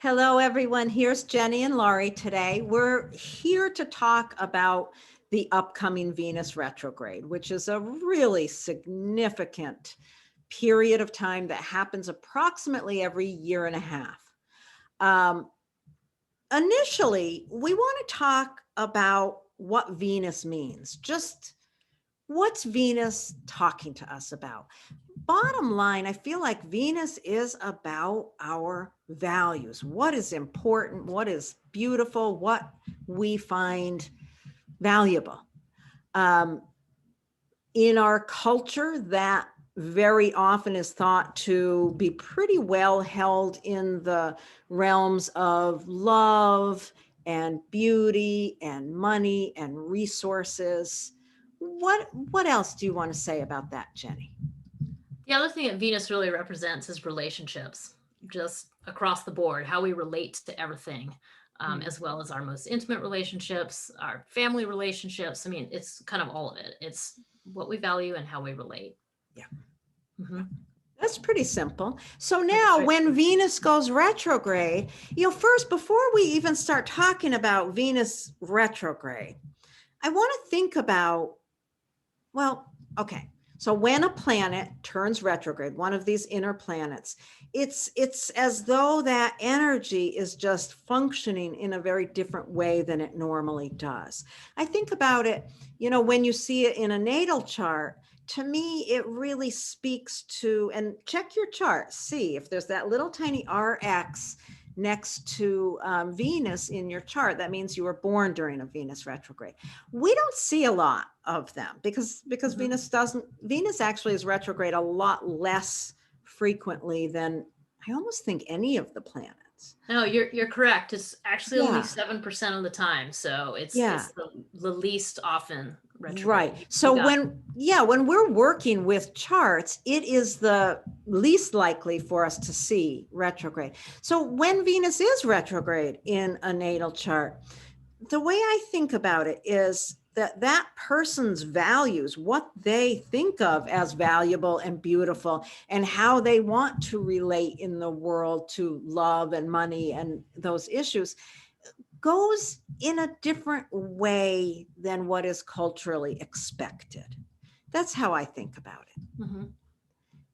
Hello, everyone. Here's Jennie and Laurie today. We're here to talk about the upcoming Venus retrograde, which is a really significant period of time that happens approximately every year and a half. Initially, we want to talk about what Venus means. Just what's Venus talking to us about? Bottom line, I feel like Venus is about our values. What is important? What is beautiful? What we find valuable. In our culture, that very often is thought to be pretty well held in the realms of love and beauty and money and resources. What else do you want to say about that, Jennie? The other thing that Venus really represents is relationships, just across the board, how we relate to everything, as well as our most intimate relationships, our family relationships. I mean, it's kind of all of it. It's what we value and how we relate. Yeah. That's pretty simple. So now when Venus goes retrograde, first, before we even start talking about Venus retrograde, I want to think about, so when a planet turns retrograde, one of these inner planets, it's as though that energy is just functioning in a very different way than it normally does. I think about it, when you see it in a natal chart, to me, it really speaks to, and check your chart, see if there's that little tiny RX next to Venus in your chart. That means you were born during a Venus retrograde. We don't see a lot of them because Venus actually is retrograde a lot less frequently than I almost think any of the planets. No, you're correct. It's actually only 7% of the time. So it's the least often retrograde. Right. So when we're working with charts, it is the least likely for us to see retrograde. So when Venus is retrograde in a natal chart, the way I think about it is that person's values, what they think of as valuable and beautiful, and how they want to relate in the world to love and money and those issues, goes in a different way than what is culturally expected. That's how I think about it. Mm-hmm. Do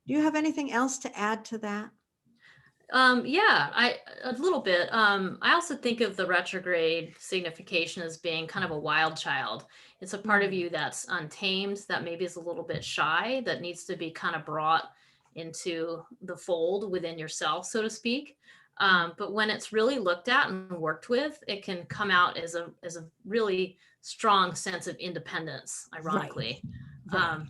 you have anything else to add to that? A little bit. I also think of the retrograde signification as being kind of a wild child. It's a part of you that's untamed, that maybe is a little bit shy, that needs to be kind of brought into the fold within yourself, so to speak. But when it's really looked at and worked with, it can come out as a really strong sense of independence, ironically. Right.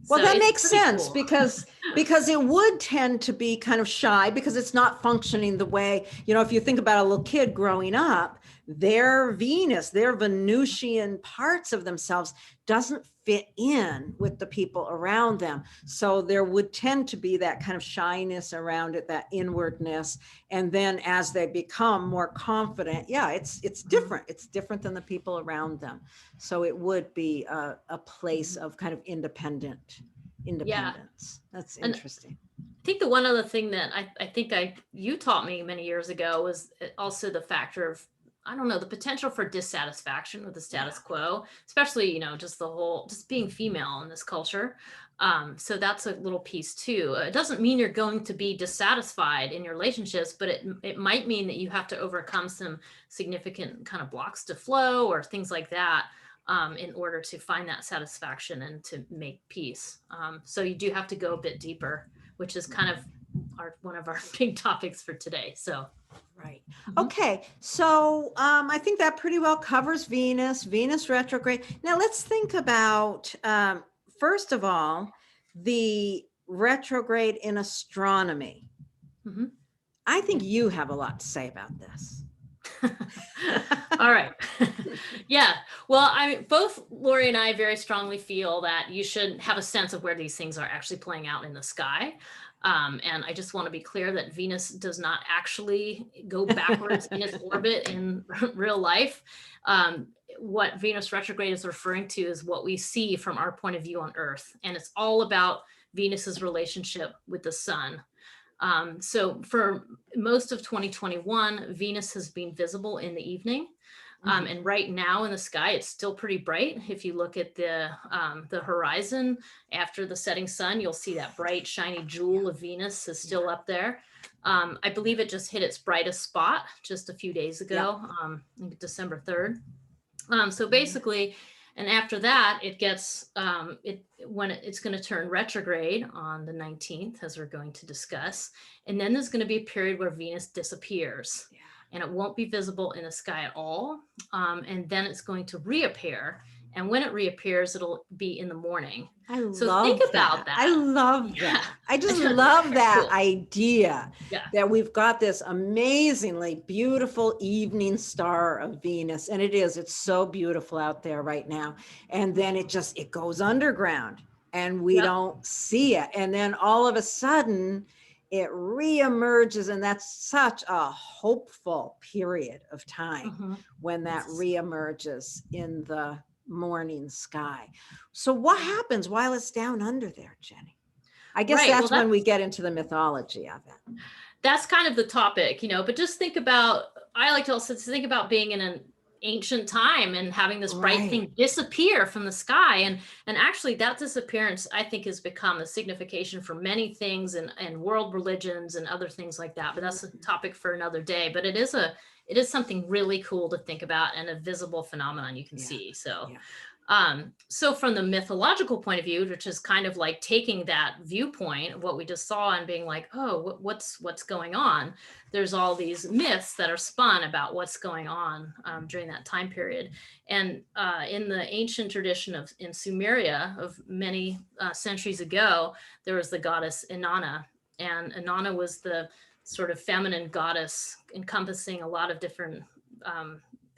Well, that makes sense, cool. because it would tend to be kind of shy because it's not functioning the way, if you think about a little kid growing up, their Venus, their Venusian parts of themselves doesn't fit in with the people around them. So there would tend to be that kind of shyness around it, that inwardness. And then as they become more confident, it's different. It's different than the people around them. So it would be a place of kind of independence. That's interesting. I think the one other thing that I think you taught me many years ago was also the factor of, the potential for dissatisfaction with the status quo, especially, just being female in this culture. So that's a little piece too. It doesn't mean you're going to be dissatisfied in your relationships, but it might mean that you have to overcome some significant kind of blocks to flow or things like that in order to find that satisfaction and to make peace. So you do have to go a bit deeper, which is kind of one of our big topics for today. So. Right. Okay. So I think that pretty well covers Venus retrograde. Now let's think about, first of all, the retrograde in astronomy. Mm-hmm. I think you have a lot to say about this. All right. Well, both Laurie and I very strongly feel that you should have a sense of where these things are actually playing out in the sky. And I just want to be clear that Venus does not actually go backwards in its orbit in real life. What Venus retrograde is referring to is what we see from our point of view on Earth. And it's all about Venus's relationship with the sun. So for most of 2021, Venus has been visible in the evening. And right now in the sky, it's still pretty bright. If you look at the horizon after the setting sun, you'll see that bright, shiny jewel of Venus is still up there. I believe it just hit its brightest spot just a few days ago, December 3rd. So basically, and after that, it gets it's going to turn retrograde on the 19th, as we're going to discuss. And then there's going to be a period where Venus disappears. And it won't be visible in the sky at all. And then it's going to reappear. And when it reappears, it'll be in the morning. Think about that. I love that. I just love that idea that we've got this amazingly beautiful evening star of Venus. And it's so beautiful out there right now. And then it goes underground and we don't see it. And then all of a sudden, it reemerges, and that's such a hopeful period of time when that reemerges in the morning sky. So what happens while it's down under there, Jenny? I guess that's when we get into the mythology of it. That's kind of the topic, but just think about, I like to also think about being in an ancient time and having this bright thing disappear from the sky, and actually that disappearance, I think, has become a signification for many things and world religions and other things like that, but that's a topic for another day. But it is something really cool to think about, and a visible phenomenon you can see. So from the mythological point of view, which is kind of like taking that viewpoint of what we just saw and being like, oh, what's going on? There's all these myths that are spun about what's going on during that time period. And in the ancient tradition in Sumeria of many centuries ago, there was the goddess Inanna. And Inanna was the sort of feminine goddess encompassing a lot of different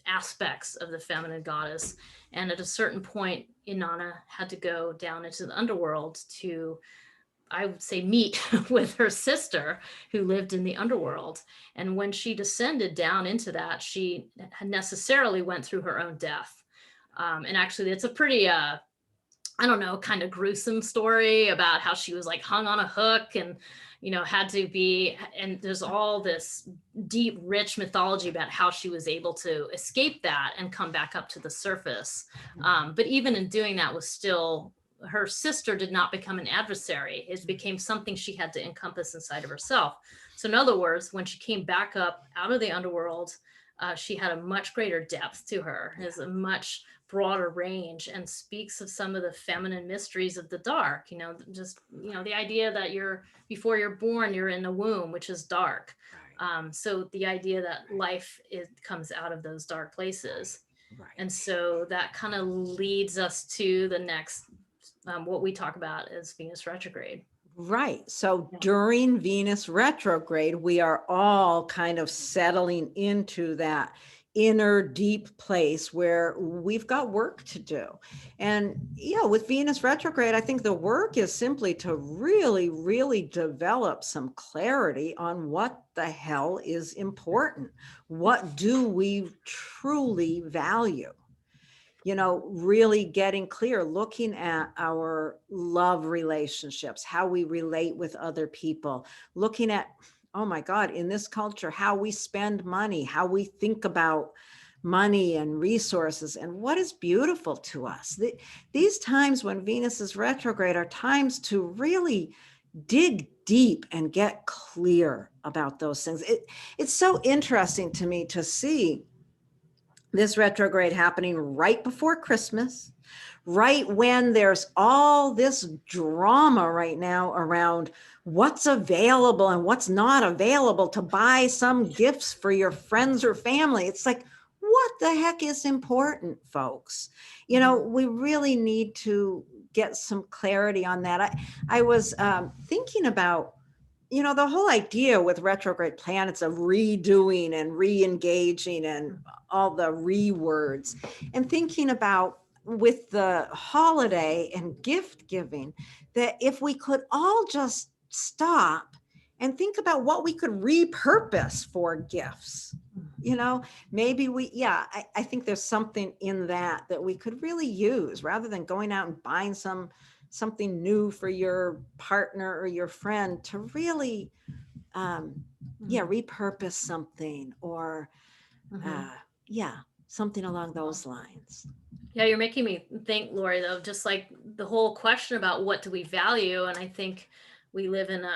aspects of the feminine goddess. And at a certain point, Inanna had to go down into the underworld to, I would say, meet with her sister who lived in the underworld. And when she descended down into that, she necessarily went through her own death. And actually, it's a pretty, I don't know, kind of gruesome story about how she was like hung on a hook and, had to be, and there's all this deep, rich mythology about how she was able to escape that and come back up to the surface. But even in doing that, her sister did not become an adversary. It became something she had to encompass inside of herself. So in other words, when she came back up out of the underworld, she had a much greater depth to her. Has a much broader range, and speaks of some of the feminine mysteries of the dark. The idea that before you're born, you're in a womb, which is dark. So the idea that life comes out of those dark places. And so that kind of leads us to the next, what we talk about as Venus retrograde. Right. So during Venus retrograde, we are all kind of settling into that inner deep place where we've got work to do. And with Venus retrograde, I think the work is simply to really, really develop some clarity on what the hell is important. What do we truly value? Really getting clear, looking at our love relationships, how we relate with other people, looking at, oh my God, in this culture, how we spend money, how we think about money and resources, and what is beautiful to us. These times when Venus is retrograde are times to really dig deep and get clear about those things. It's so interesting to me to see this retrograde happening right before Christmas, right when there's all this drama right now around what's available and what's not available to buy some gifts for your friends or family. It's like, what the heck is important, folks? We really need to get some clarity on that. I was thinking about, the whole idea with retrograde planets of redoing and re-engaging and all the re-words, and thinking about with the holiday and gift giving, that if we could all just stop and think about what we could repurpose for gifts, maybe I think there's something in that we could really use, rather than going out and buying something new for your partner or your friend, to really yeah, repurpose something or, Mhm. yeah, something along those lines. Yeah, you're making me think, Lori, though, just like the whole question about what do we value. And I think we live in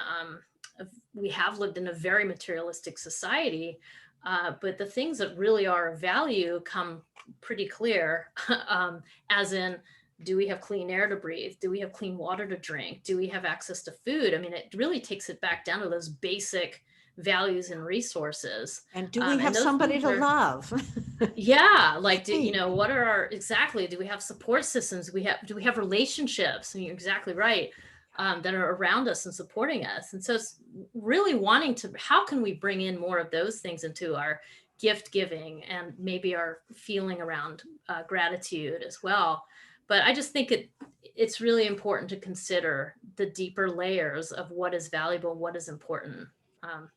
we have lived in a very materialistic society. But the things that really are of value come pretty clear, as in, do we have clean air to breathe? Do we have clean water to drink? Do we have access to food? I mean, it really takes it back down to those basic values and resources. And do we And have those somebody things to are, love? yeah, like, Right. what are our, exactly, do we have support systems? Do we have relationships? And you're exactly right, that are around us and supporting us. And so it's really wanting to, how can we bring in more of those things into our gift giving and maybe our feeling around gratitude as well. But I just think it's really important to consider the deeper layers of what is valuable, what is important. Um,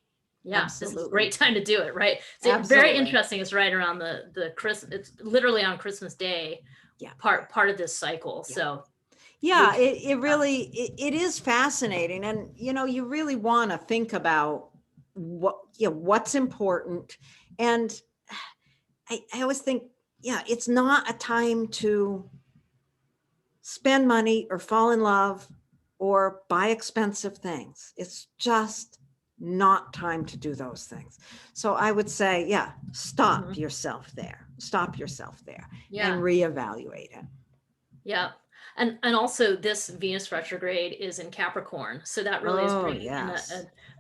yeah, this is a Absolutely. great time to do it, right? It's very Absolutely. interesting. It's right around the Christmas. It's literally on Christmas Day, Yeah. part of this cycle. Yeah. So Yeah, we, it really, it is fascinating. And, you really want to think about what's important. And I always think, yeah, it's not a time to spend money or fall in love or buy expensive things. It's just not time to do those things. So I would say, yeah, stop Mhm. yourself there. Stop yourself there and Yeah, reevaluate it. yeah. And also this Venus retrograde is in Capricorn. So that really is Oh, bringing in yes.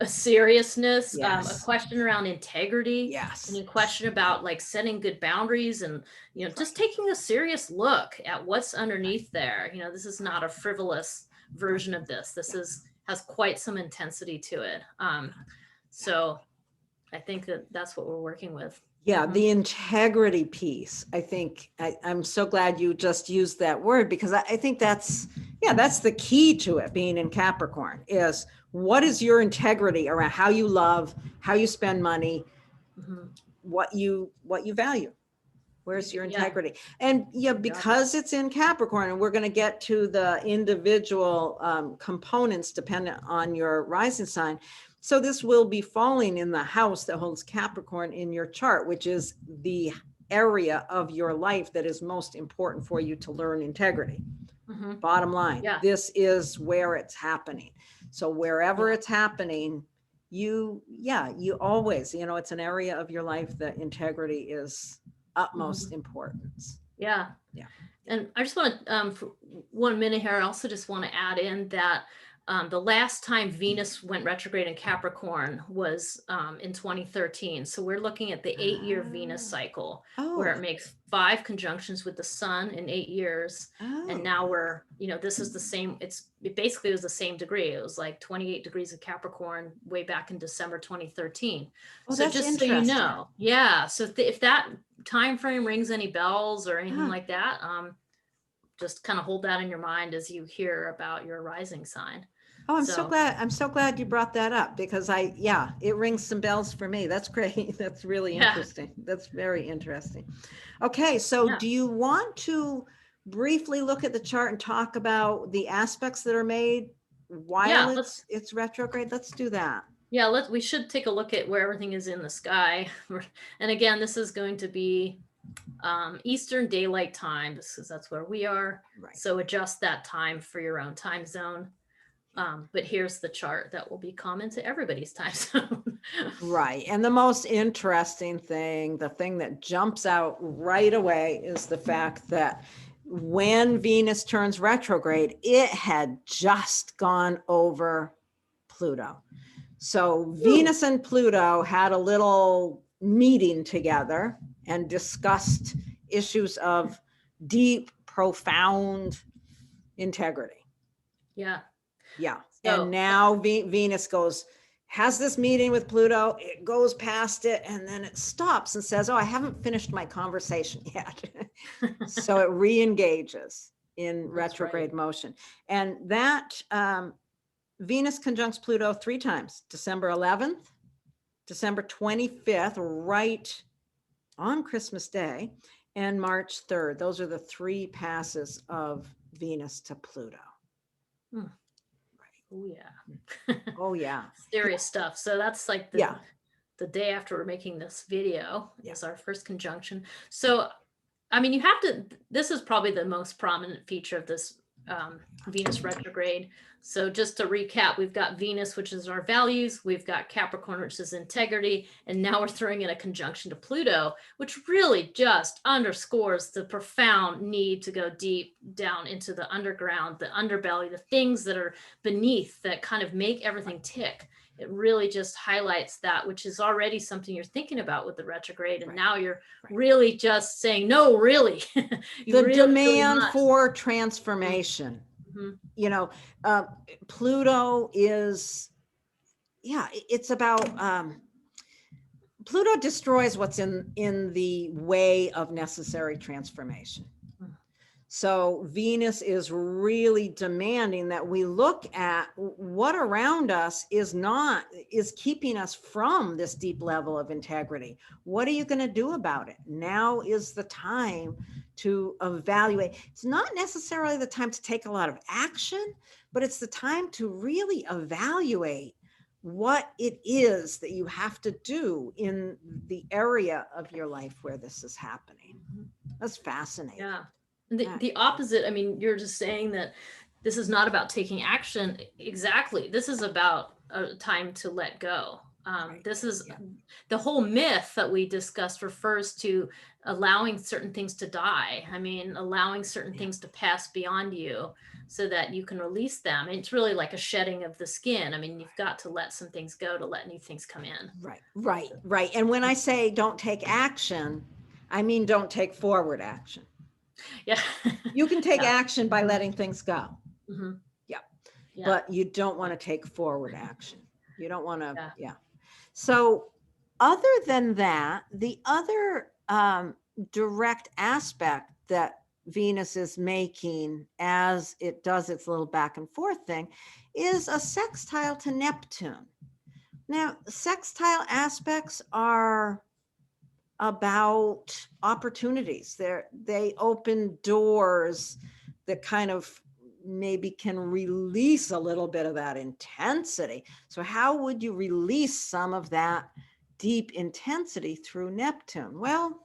a seriousness, a Yes. question around integrity, and Yes. a question about like setting good boundaries and, just Right. taking a serious look at what's underneath there. This is not a frivolous Right. version of this. This Yeah. has quite some intensity to it. Yeah. So I think that's what we're working with. Yeah, Mhm. the integrity piece. I think I'm so glad you just used that word because I think that's the key to it being in Capricorn is what is your integrity around how you love, how you spend money, Mhm. what you value. Where's your Yeah. integrity? And yeah, Yeah. because it's in Capricorn, and we're going to get to the individual components dependent on your rising sign. So this will be falling in the house that holds Capricorn in your chart, which is the area of your life that is most important for you to learn integrity. Mhm. Bottom line, Yeah. this is where it's happening. So wherever Yeah. it's happening, you always, it's an area of your life that integrity is utmost Mhm. importance. Yeah. Yeah. And I just want to, for 1 minute here, I also just want to add in that the last time Venus went retrograde in Capricorn was in 2013. So we're looking at the 8-year Venus cycle where it Oh, makes 5 conjunctions with the sun in 8 years. And oh, now we're, this is the same. It basically was the same degree. It was like 28 degrees of Capricorn way back in December 2013. oh, So that's just so you interesting. know, yeah. So if that time frame rings any bells or anything Huh. like that, just kind of hold that in your mind as you hear about your rising sign. Oh, I'm so So glad. I'm so glad you brought that up because it rings some bells for me. That's great. That's really yeah, interesting. That's very interesting. Okay, so yeah, do you want to briefly look at the chart and talk about the aspects that are made while yeah. it's retrograde? Let's do that. We should take a look at where everything is in the sky. And again, this is going to be Eastern Daylight Time because that's where we are. Right. So adjust that time for your own time zone. But here's the chart that will be common to everybody's time zone. Right. And the most interesting thing, the thing that jumps out right away is the fact that when Venus turns retrograde, it had just gone over Pluto. So Ooh, Venus and Pluto had a little meeting together and discussed issues of deep, profound integrity. yeah. Yeah. And So now Venus has this meeting with Pluto. It goes past it and then it stops and says, oh, I haven't finished my conversation yet. So it re-engages in that's right. retrograde motion. And that Venus conjuncts Pluto 3 times, December 11th, December 25th, right on Christmas Day, and March 3rd. Those are the 3 passes of Venus to Pluto. Hmm. Right. Oh yeah. Oh yeah. Serious stuff. So that's like Yeah. the day after we're making this video Yeah. is our first conjunction. So, I mean, you have to, this is probably the most prominent feature of this Venus retrograde. So just to recap, we've got Venus, which is our values. We've got Capricorn, which is integrity. And now we're throwing in a conjunction to Pluto, which really just underscores the profound need to go deep down into the underground, the underbelly, the things that are beneath that kind of make everything tick. It really just highlights that, which is already something you're thinking about with the retrograde. And now you're really just saying, no, really. The really, demand for transformation. You know, Pluto is, it's about, Pluto destroys what's in the way of necessary transformation. So Venus is really demanding that we look at what around us is keeping us from this deep level of integrity. What are you going to do about it? Now is the time to evaluate. It's not necessarily the time to take a lot of action, but it's the time to really evaluate what it is that you have to do in the area of your life where this is happening. That's fascinating. Yeah. The opposite, I mean, you're just saying that this is not about taking action. Exactly. This is about a time to let go. This is the whole myth that we discussed refers to allowing certain things to die. I mean, allowing certain things to pass beyond you so that you can release them. It's really like a shedding of the skin. I mean, you've got to let some things go to let new things come in. Right. And when I say don't take action, I mean, don't take forward action. Yeah. You can take action by letting things go. Yeah. But you don't want to take forward action. You don't want to, So other than that, the other direct aspect that Venus is making as it does its little back and forth thing is a sextile to Neptune. Now, sextile aspects are about opportunities. They open doors that kind of maybe can release a little bit of that intensity. So how would you release some of that deep intensity through Neptune? Well,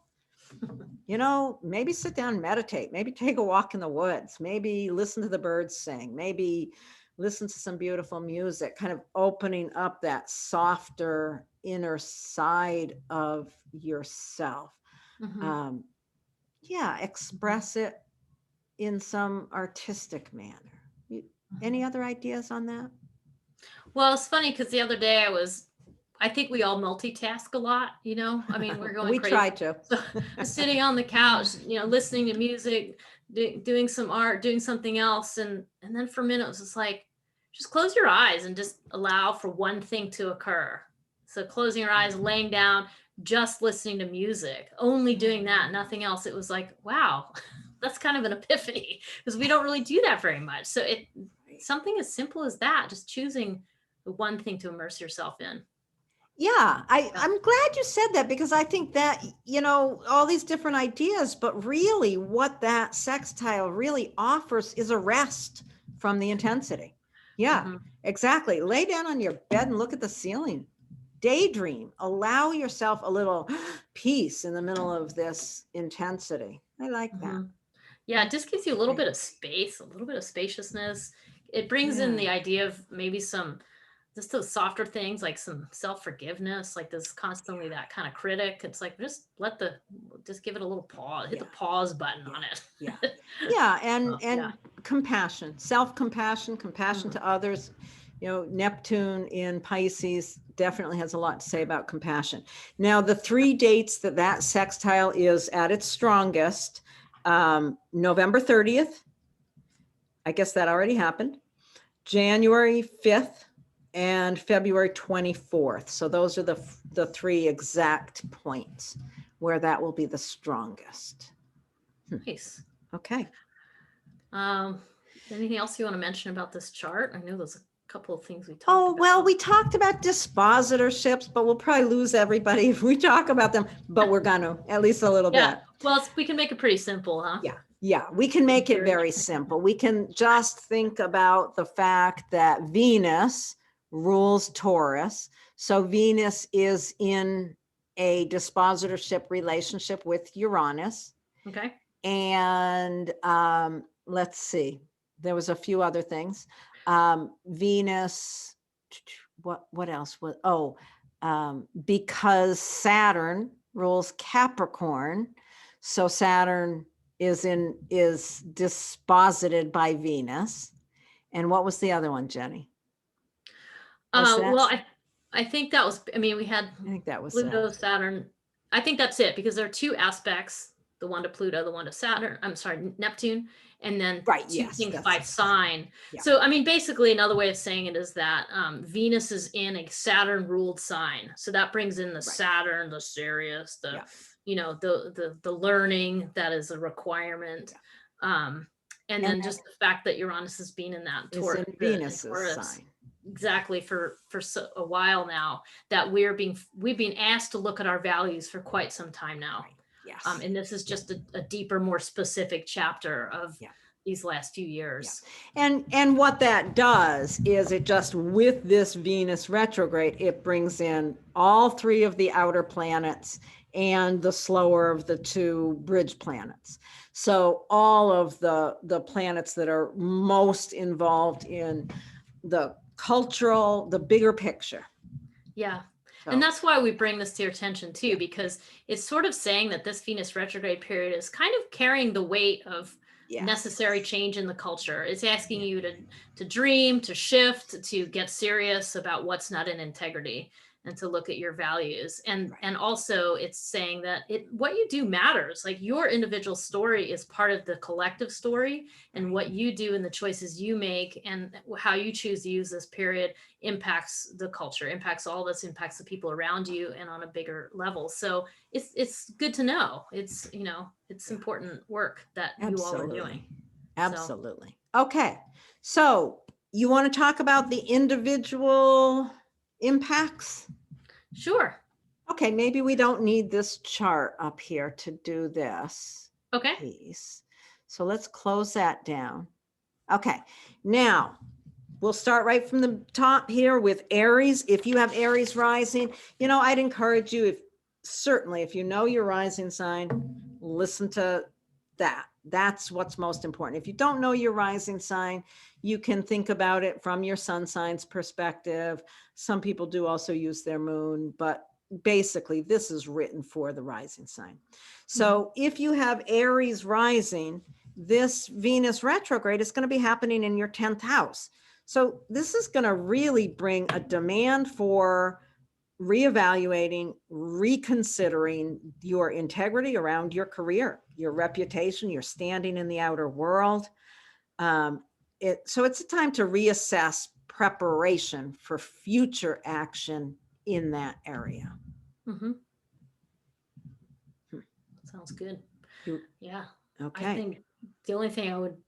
you know, maybe sit down and meditate, maybe take a walk in the woods, maybe listen to the birds sing, maybe listen to some beautiful music, kind of opening up that softer inner side of yourself. Express it in some artistic manner. Any other ideas on that? Well, it's funny because the other day I think we all multitask a lot, you know, I mean, we're going we crazy. try to. So, sitting on the couch, you know, listening to music, doing some art, doing something else. And then for a minute, it was just like, just close your eyes and just allow for one thing to occur. So closing your eyes, laying down, just listening to music, only doing that, nothing else. It was like, wow, that's kind of an epiphany because we don't really do that very much. So something as simple as that, just choosing the one thing to immerse yourself in. Yeah, I'm glad you said that because I think that, you know, all these different ideas, but really what that sextile really offers is a rest from the intensity. Yeah, exactly. Lay down on your bed and look at the ceiling. Daydream. Allow yourself a little peace in the middle of this intensity. I like that. Yeah, it just gives you a little bit of space, a little bit of spaciousness. It brings in the idea of maybe just those softer things like some self-forgiveness, like this constantly that kind of critic. It's like, just give it a little pause, hit the pause button on it. And compassion, self-compassion, compassion to others. You know, Neptune in Pisces definitely has a lot to say about compassion. Now, the 3 dates that sextile is at its strongest, November 30th, I guess that already happened, January 5th, and February 24th. So those are the 3 exact points where that will be the strongest. Nice. Okay. Anything else you want to mention about this chart? I know there's a couple of things we talked about. Well, we talked about dispositorships, but we'll probably lose everybody if we talk about them, but we're going to, at least a little bit. Well, we can make it pretty simple, huh? Yeah, we can make it very simple. We can just think about the fact that Venus rules Taurus. So Venus is in a dispositorship relationship with Uranus. Okay. And let's see, there was a few other things. Venus, what else was, because Saturn rules Capricorn. So Saturn is disposited by Venus. And what was the other one, Jenny? Well, I think that was, I mean, we had I think that was Pluto, Saturn. I think that's it, because there are two aspects, the one to Pluto, the one to Saturn, I'm sorry, Neptune, and then two things by sign. Yeah. So, I mean, basically another way of saying it is that Venus is in a Saturn ruled sign. So that brings in the Saturn, the serious, the, you know, the learning that is a requirement. And then just the fact that Uranus has been in that Taurus, Venus's sign. Exactly, for a while now, that we've been asked to look at our values for quite some time now. Right. Yes. And this is just a deeper, more specific chapter of these last few years. And what that does is it just, with this Venus retrograde, it brings in all three of the outer planets and the slower of the two bridge planets. So all of the planets that are most involved in the cultural, the bigger picture. Yeah. So. And that's why we bring this to your attention too, because it's sort of saying that this Venus retrograde period is kind of carrying the weight of necessary change in the culture. It's asking you to dream, to shift, to get serious about what's not in integrity, and to look at your values. And also it's saying that what you do matters. Like, your individual story is part of the collective story, and what you do and the choices you make and how you choose to use this period impacts the culture, impacts all this, impacts the people around you, and on a bigger level. So it's good to know. It's, you know, it's important work that you all are doing. Absolutely. So. Okay. So you want to talk about the individual impacts? Sure. Okay, maybe we don't need this chart up here to do this piece. So let's close that down. Okay, now we'll start right from the top here with Aries. If you have Aries rising, you know, I'd encourage you, certainly if you know your rising sign, listen to that. That's what's most important. If you don't know your rising sign, you can think about it from your sun sign's perspective. Some people do also use their moon, but basically this is written for the rising sign. So if you have Aries rising, this Venus retrograde is going to be happening in your 10th house. So this is going to really bring a demand for reevaluating, reconsidering your integrity around your career, your reputation, your standing in the outer world. So it's a time to reassess preparation for future action in that area. Mm-hmm. Sounds good. Yeah. Okay. I think the only thing I would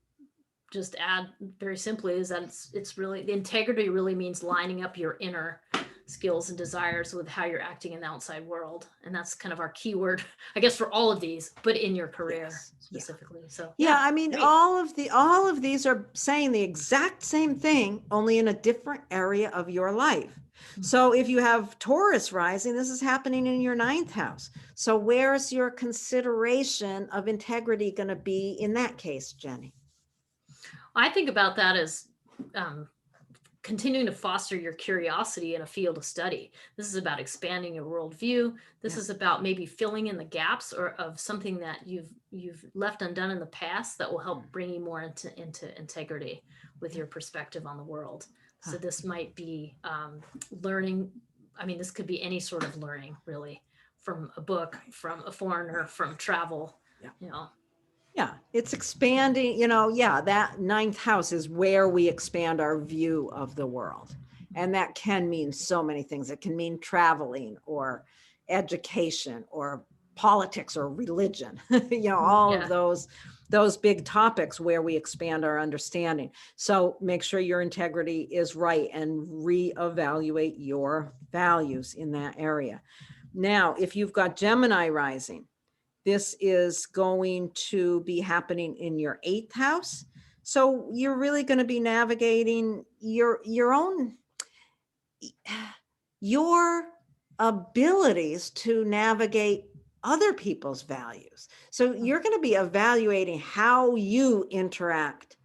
just add very simply is that it's really, the integrity really means lining up your inner skills and desires with how you're acting in the outside world. And that's kind of our keyword, I guess, for all of these, but in your career specifically. So I mean, all of these are saying the exact same thing, only in a different area of your life. So if you have Taurus rising, this is happening in your 9th house. So where's your consideration of integrity going to be in that case, Jenny? I think about that as continuing to foster your curiosity in a field of study. This is about expanding your worldview. This is about maybe filling in the gaps or of something that you've left undone in the past that will help bring you more into integrity with your perspective on the world. So this might be learning. I mean, this could be any sort of learning, really, from a book, from a foreigner, from travel, you know. Yeah, it's expanding, you know, that 9th house is where we expand our view of the world. And that can mean so many things. It can mean traveling or education or politics or religion, you know, all of those big topics where we expand our understanding. So make sure your integrity is right and reevaluate your values in that area. Now, if you've got Gemini rising, This is going to be happening in your 8th house. So you're really going to be navigating your own, your abilities to navigate other people's values. So you're going to be evaluating how you interact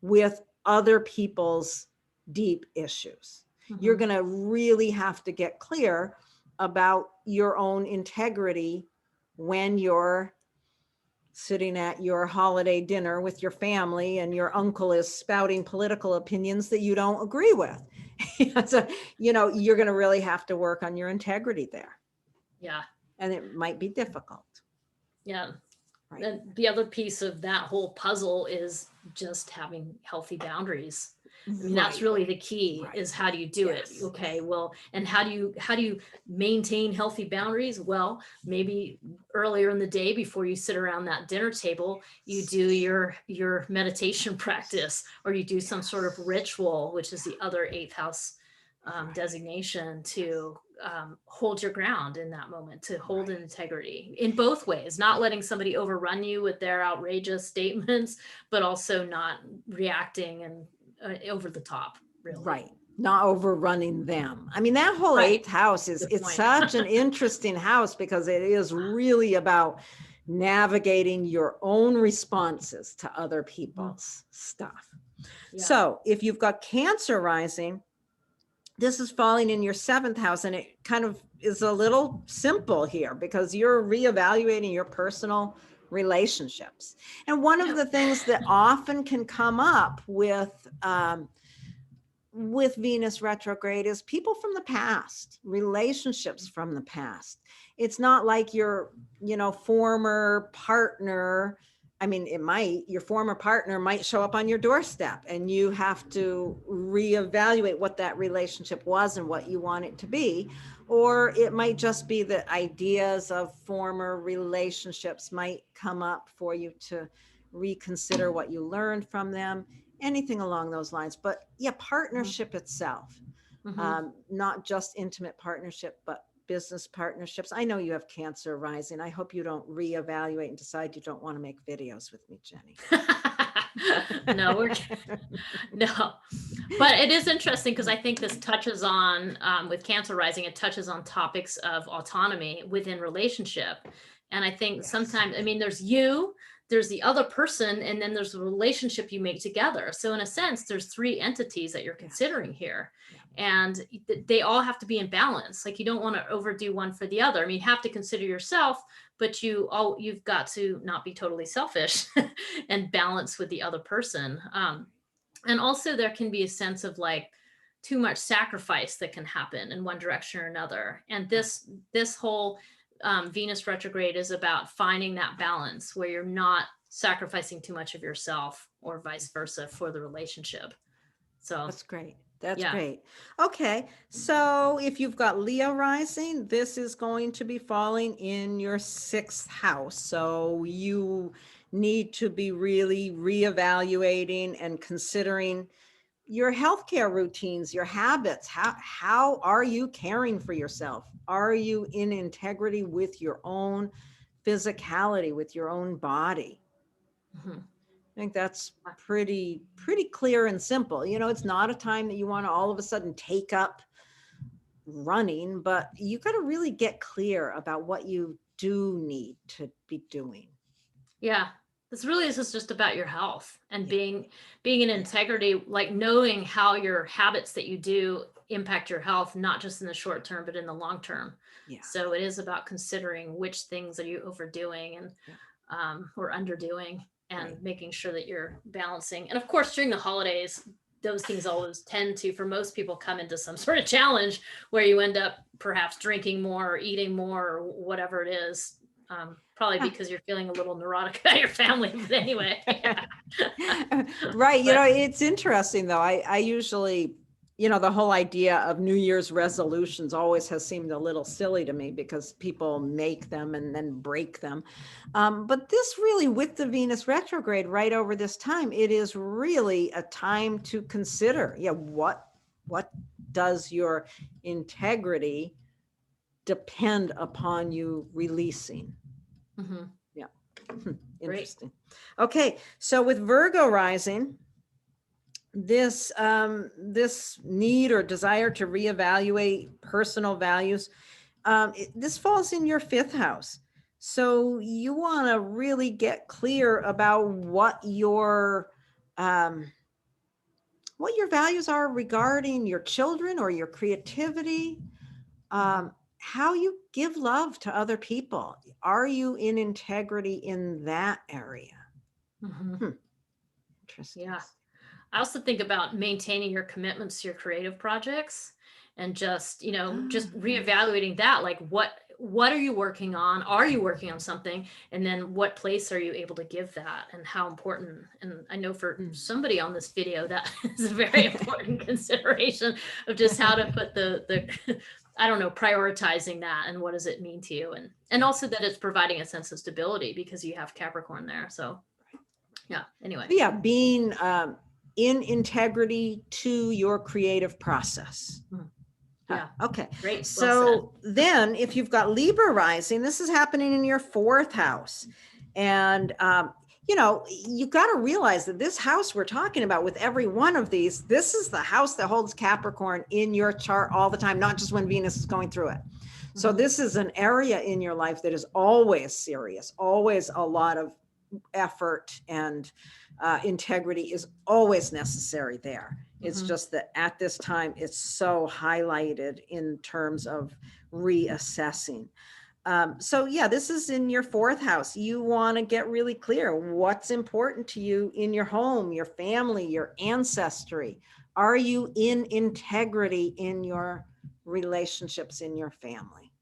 with other people's deep issues. You're going to really have to get clear about your own integrity when you're sitting at your holiday dinner with your family and your uncle is spouting political opinions that you don't agree with. So, you're going to really have to work on your integrity there. Yeah. And it might be difficult. Yeah. Right. And the other piece of that whole puzzle is just having healthy boundaries. I mean, that's really the key, is how do you do it? Okay, well, and how do you maintain healthy boundaries? Well, maybe earlier in the day before you sit around that dinner table, you do your meditation practice, or you do some sort of ritual, which is the other 8th house designation, to hold your ground in that moment, to hold an integrity in both ways, not letting somebody overrun you with their outrageous statements, but also not reacting and over the top, really. Right. Not overrunning them. I mean, that whole 8th house it's such an interesting house, because it is really about navigating your own responses to other people's stuff. Yeah. So if you've got Cancer rising, this is falling in your 7th house, and it kind of is a little simple here, because you're reevaluating your personal relationships. And one of the things that often can come up with Venus retrograde is people from the past, relationships from the past. It's not like your, former partner. I mean, your former partner might show up on your doorstep, and you have to reevaluate what that relationship was and what you want it to be. Or it might just be that ideas of former relationships might come up for you to reconsider what you learned from them, anything along those lines. But yeah, partnership itself, not just intimate partnership, but business partnerships. I know you have Cancer rising. I hope you don't reevaluate and decide you don't want to make videos with me, Jenny. No, no. But it is interesting, because I think this touches on, with Cancer rising, it touches on topics of autonomy within relationship. And I think sometimes, I mean, there's the other person, and then there's the relationship you make together. So in a sense, there's 3 entities that you're considering here. And they all have to be in balance. Like, you don't want to overdo one for the other. I mean, you have to consider yourself, but you've got to not be totally selfish and balance with the other person. And also there can be a sense of like too much sacrifice that can happen in one direction or another. And this whole Venus retrograde is about finding that balance where you're not sacrificing too much of yourself, or vice versa, for the relationship. So that's great. Great. Okay. So if you've got Leo rising, this is going to be falling in your 6th house. So you need to be really reevaluating and considering your healthcare routines, your habits. How are you caring for yourself? Are you in integrity with your own physicality, with your own body? I think that's pretty clear and simple. It's not a time that you want to all of a sudden take up running, but you got to really get clear about what you do need to be doing. Yeah. This is just about your health and being in integrity, like knowing how your habits that you do impact your health, not just in the short term, but in the long term. Yeah. So it is about considering which things are you overdoing and or underdoing, and making sure that you're balancing. And of course, during the holidays, those things always tend to, for most people, come into some sort of challenge where you end up perhaps drinking more or eating more or whatever it is. Probably because you're feeling a little neurotic about your family, but anyway. Right. It's interesting though. I usually, the whole idea of New Year's resolutions always has seemed a little silly to me, because people make them and then break them. But this really, with the Venus retrograde right over this time, it is really a time to consider, what does your integrity depend upon you releasing? Interesting. Okay, so with Virgo rising, this this need or desire to reevaluate personal values, this falls in your 5th house. So you want to really get clear about what your values are regarding your children or your creativity, how you give love to other people. Are you in integrity in that area? Interesting. Yeah. I also think about maintaining your commitments to your creative projects and just, just reevaluating that. Like what are you working on? Are you working on something? And then what place are you able to give that and how important? And I know for somebody on this video, that is a very important consideration of just how to put the I don't know, prioritizing that and what does it mean to you? And also that it's providing a sense of stability because you have Capricorn there. So yeah, anyway. Yeah, being in integrity to your creative process. Yeah. Okay. Great. So then if you've got Libra rising, this is happening in your 4th house. And, you got to realize that this house we're talking about with every one of these, this is the house that holds Capricorn in your chart all the time, not just when Venus is going through it. So this is an area in your life that is always serious, always a lot of effort, and integrity is always necessary there. It's just that at this time, it's so highlighted in terms of reassessing. So yeah, this is in your 4th house. You want to get really clear what's important to you in your home, your family, your ancestry. Are you in integrity in your relationships in your family?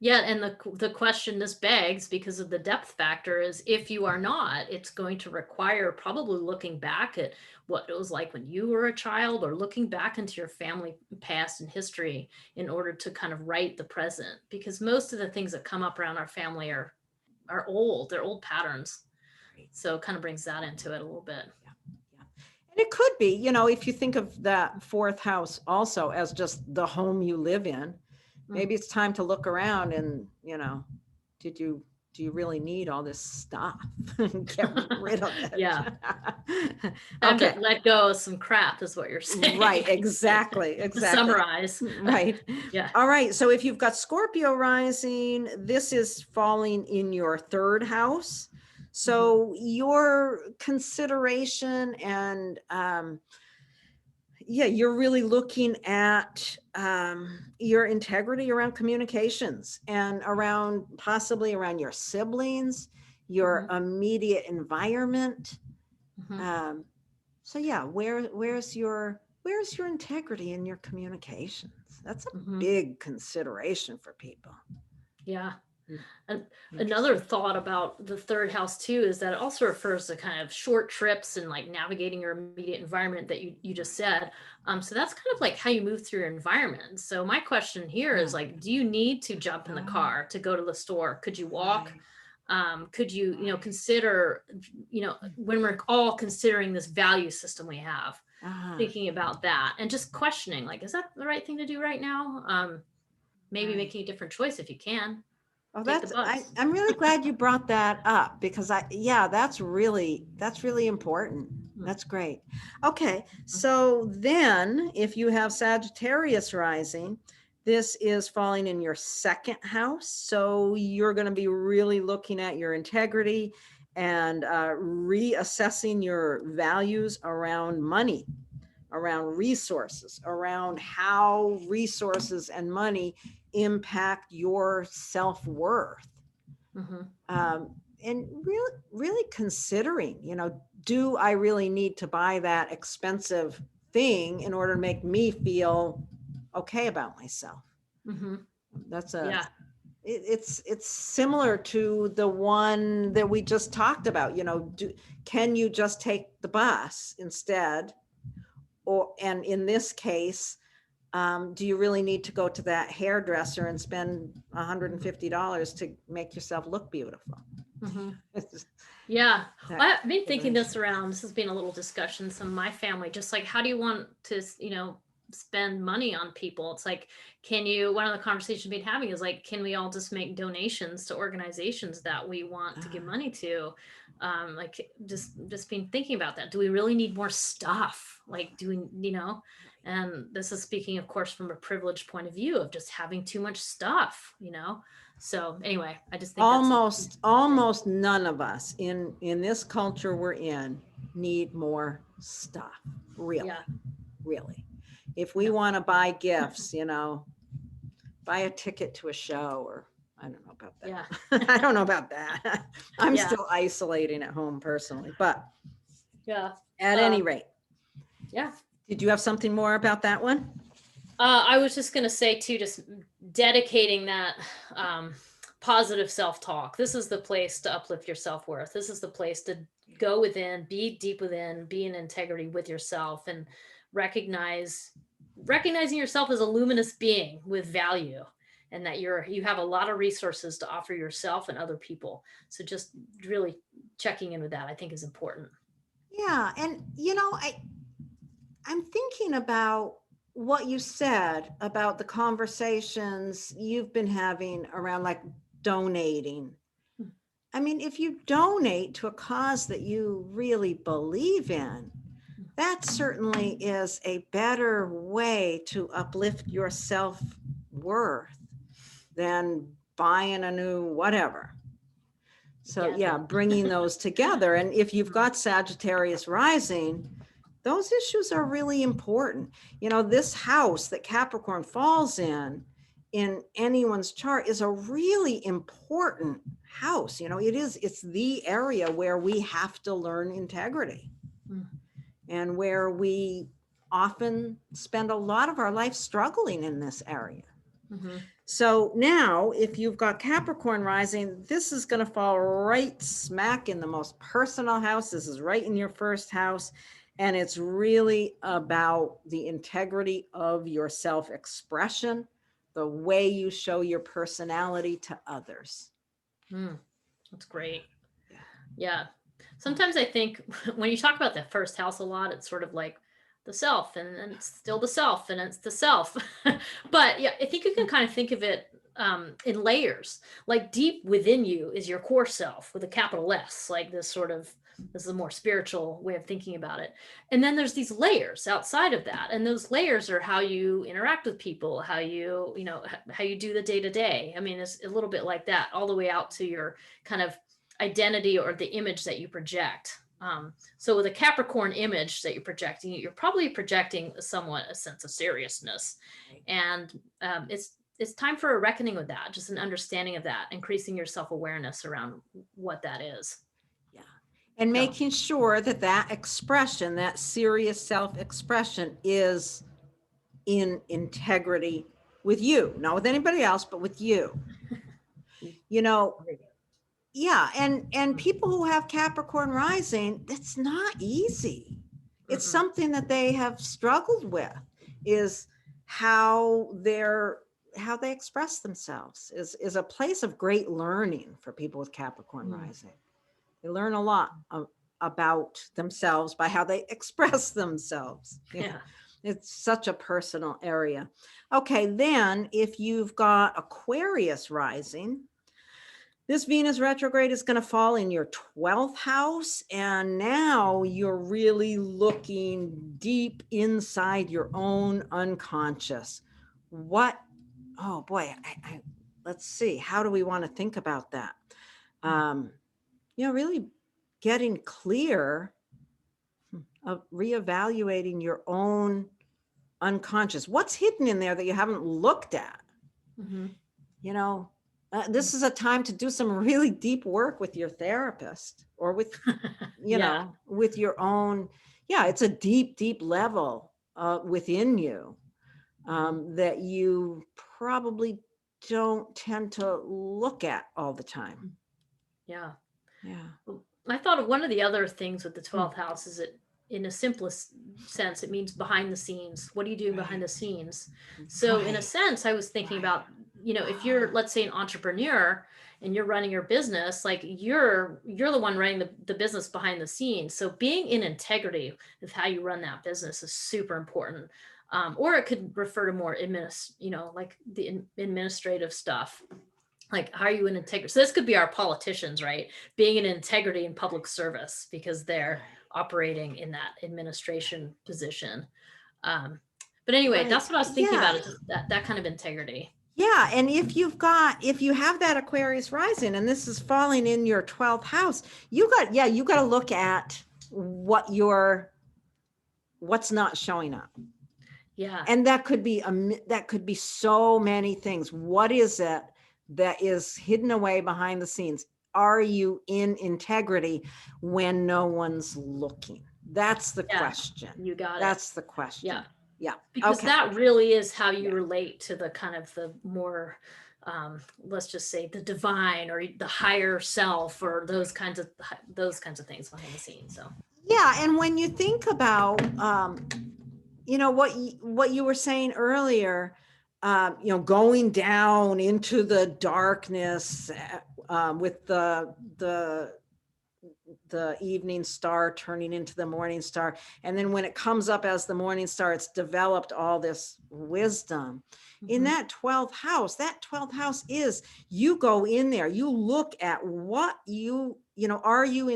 Yeah, and the question this begs, because of the depth factor, is if you are not, it's going to require probably looking back at what it was like when you were a child, or looking back into your family past and history in order to kind of write the present, because most of the things that come up around our family are old. They're old patterns. So it kind of brings that into it a little bit. And it could be, if you think of that 4th house also as just the home you live in, maybe it's time to look around and, do you really need all this stuff? Get rid of it. Yeah. Okay. Let go of some crap is what you're saying. Right. Exactly. To summarize. Right. Yeah. All right. So if you've got Scorpio rising, this is falling in your 3rd house. So your consideration and, you're really looking at your integrity around communications and possibly around your siblings, your immediate environment. So yeah, where's your integrity in your communications? That's a big consideration for people. Yeah. And another thought about the 3rd house too is that it also refers to kind of short trips and like navigating your immediate environment that you just said. So that's kind of like how you move through your environment. So my question here is like, do you need to jump in the car to go to the store? Could you walk? Could you, consider, when we're all considering this value system we have, thinking about that and just questioning, like, is that the right thing to do right now? Maybe making a different choice if you can. Oh, I'm really glad you brought that up, because that's really important. That's great. Okay. So then if you have Sagittarius rising, this is falling in your 2nd house. So you're going to be really looking at your integrity and reassessing your values around money, around resources, around how resources and money impact your self-worth. And really considering, do I really need to buy that expensive thing in order to make me feel okay about myself? That's it's similar to the one that we just talked about. Can you just take the bus instead? And in this case, do you really need to go to that hairdresser and spend $150 to make yourself look beautiful? Yeah. Well, I've been thinking this has been a little discussion. Some of my family, just like, how do you want to, spend money on people. It's like, one of the conversations we've been having is like, can we all just make donations to organizations that we want to give money to? Like just been thinking about that. Do we really need more stuff? Like, do we, and this is speaking, of course, from a privileged point of view of just having too much stuff, So anyway, I just think almost none of us in this culture we're in need more stuff. Really, really. If we want to buy gifts, buy a ticket to a show, or I don't know about that. Yeah. I don't know about that. I'm still isolating at home personally, but at any rate. Yeah. Did you have something more about that one? I was just going to say too, just dedicating that positive self-talk. This is the place to uplift your self-worth. This is the place to go within, be deep within, be in integrity with yourself, and recognizing yourself as a luminous being with value, and that you have a lot of resources to offer yourself and other people. So just really checking in with that, I think, is important. Yeah. And, I'm thinking about what you said about the conversations you've been having around like donating. I mean, if you donate to a cause that you really believe in, that certainly is a better way to uplift your self-worth than buying a new whatever. So bringing those together. And if you've got Sagittarius rising, those issues are really important. This house that Capricorn falls in anyone's chart is a really important house. It's the area where we have to learn integrity and where we often spend a lot of our life struggling in this area. So now if you've got Capricorn rising, this is going to fall right smack in the most personal house. This is right in your first house. And it's really about the integrity of your self-expression, the way you show your personality to others. That's great. Yeah. Sometimes I think when you talk about the first house a lot, it's sort of like the self, and it's still the self, and it's the self. But I think you can kind of think of it in layers. Like deep within you is your core self with a capital S, like this is a more spiritual way of thinking about it. And then there's these layers outside of that. And those layers are how you interact with people, how you do the day to day. I mean, it's a little bit like that, all the way out to your kind of identity or the image that you project. So with a Capricorn image that you're projecting, you're probably projecting a sense of seriousness. And it's time for a reckoning with that, just an understanding of that, increasing your self-awareness around what that is. And making sure that expression, that serious self-expression, is in integrity with you, not with anybody else, but with you. And people who have Capricorn rising, it's not easy. It's something that they have struggled with, is how they express themselves is a place of great learning for people with Capricorn rising. They learn a lot about themselves by how they express themselves. It's such a personal area. Okay, then if you've got Aquarius rising, this Venus retrograde is going to fall in your 12th house. And now you're really looking deep inside your own unconscious. Oh boy, let's see. How do we want to think about that? Really getting clear of reevaluating your own unconscious. What's hidden in there that you haven't looked at? This is a time to do some really deep work with your therapist, or with, with your own. It's a deep, deep level within you that you probably don't tend to look at all the time. Yeah. I thought of one of the other things with the 12th house is that, in a simplest sense, it means behind the scenes. What are you doing behind the scenes? So in a sense, I was thinking about, if you're, let's say, an entrepreneur and you're running your business, like you're the one running the business behind the scenes. So being in integrity with how you run that business is super important. Or it could refer to more like the administrative stuff. Like, how are you in integrity? So this could be our politicians, right? Being in integrity in public service because they're operating in that administration position. But anyway, that's what I was thinking about, is that kind of integrity. Yeah. And if you have that Aquarius rising, and this is falling in your 12th house, you got to look at what's not showing up. Yeah. And that could be so many things. What is it that is hidden away behind the scenes? Are you in integrity when no one's looking? That's the question. You got it. That's the question. Yeah. Yeah. Because that really is how you relate to the kind of the more, let's just say, the divine or the higher self, or those kinds of things behind the scenes. So yeah. And when you think about what you were saying earlier, going down into the darkness with the evening star turning into the morning star. And then when it comes up as the morning star, it's developed all this wisdom. In that 12th house is, you go in there, you look at what are you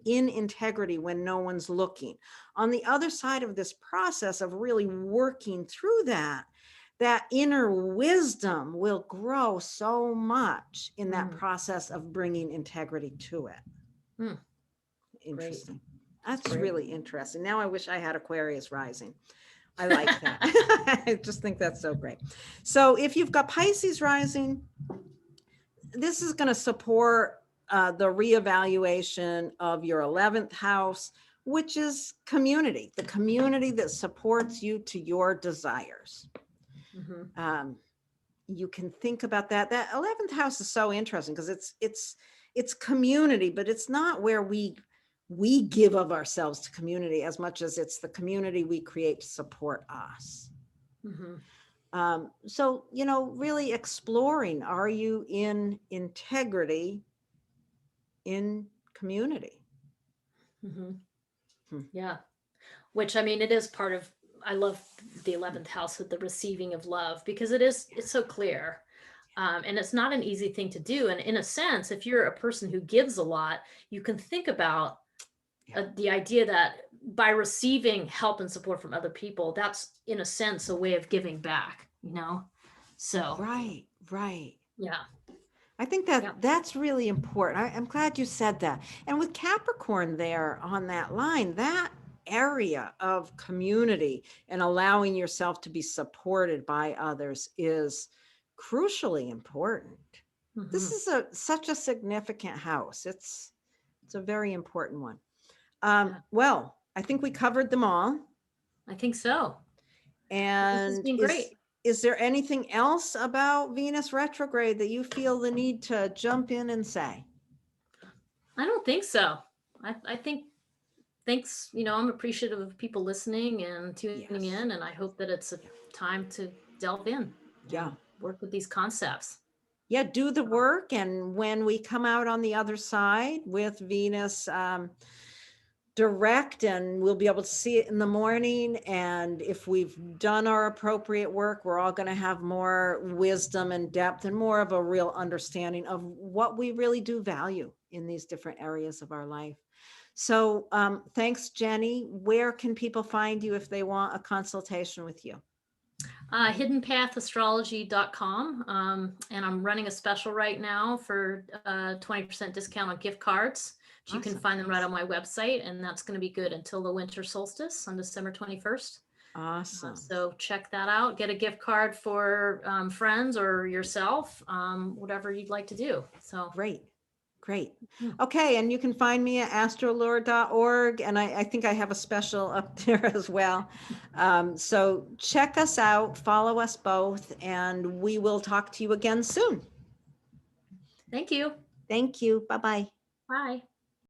in integrity when no one's looking? On the other side of this process of really working through that inner wisdom will grow so much in that process of bringing integrity to it. Interesting. That's really interesting. Now I wish I had Aquarius rising. I like that. I just think that's so great. So if you've got Pisces rising, this is going to support the reevaluation of your 11th house, which is community, the community that supports you to your desires. You can think about that. That 11th house is so interesting because it's community, but it's not where we give of ourselves to community as much as it's the community we create to support us. So, really exploring, are you in integrity in community? Yeah. Which, I mean, it is part of, I love the 11th house with the receiving of love, because it's so clear. And it's not an easy thing to do. And in a sense, if you're a person who gives a lot, you can think about the idea that by receiving help and support from other people, that's in a sense a way of giving back, So right. Yeah. I think that's really important. I'm glad you said that. And with Capricorn there on that line, that area of community and allowing yourself to be supported by others is crucially important. This is such a significant house. It's a very important one. Well, I think we covered them all. I think so. And this has been great. Is there anything else about Venus retrograde that you feel the need to jump in and say? I don't think so. I think, thanks. I'm appreciative of people listening and tuning in, and I hope that it's a time to delve in. Work with these concepts. Yeah, do the work. And when we come out on the other side with Venus direct, and we'll be able to see it in the morning, and if we've done our appropriate work, we're all going to have more wisdom and depth and more of a real understanding of what we really do value in these different areas of our life. So thanks, Jenny. Where can people find you if they want a consultation with you? hiddenpathastrology.com. And I'm running a special right now for 20% discount on gift cards. You can find them right on my website, and that's going to be good until the winter solstice on December 21st. Awesome. So check that out. Get a gift card for friends or yourself, whatever you'd like to do. So great. Okay. And you can find me at astrolore.org. And I think I have a special up there as well. So check us out, follow us both, and we will talk to you again soon. Thank you. Thank you. Bye-bye. Bye.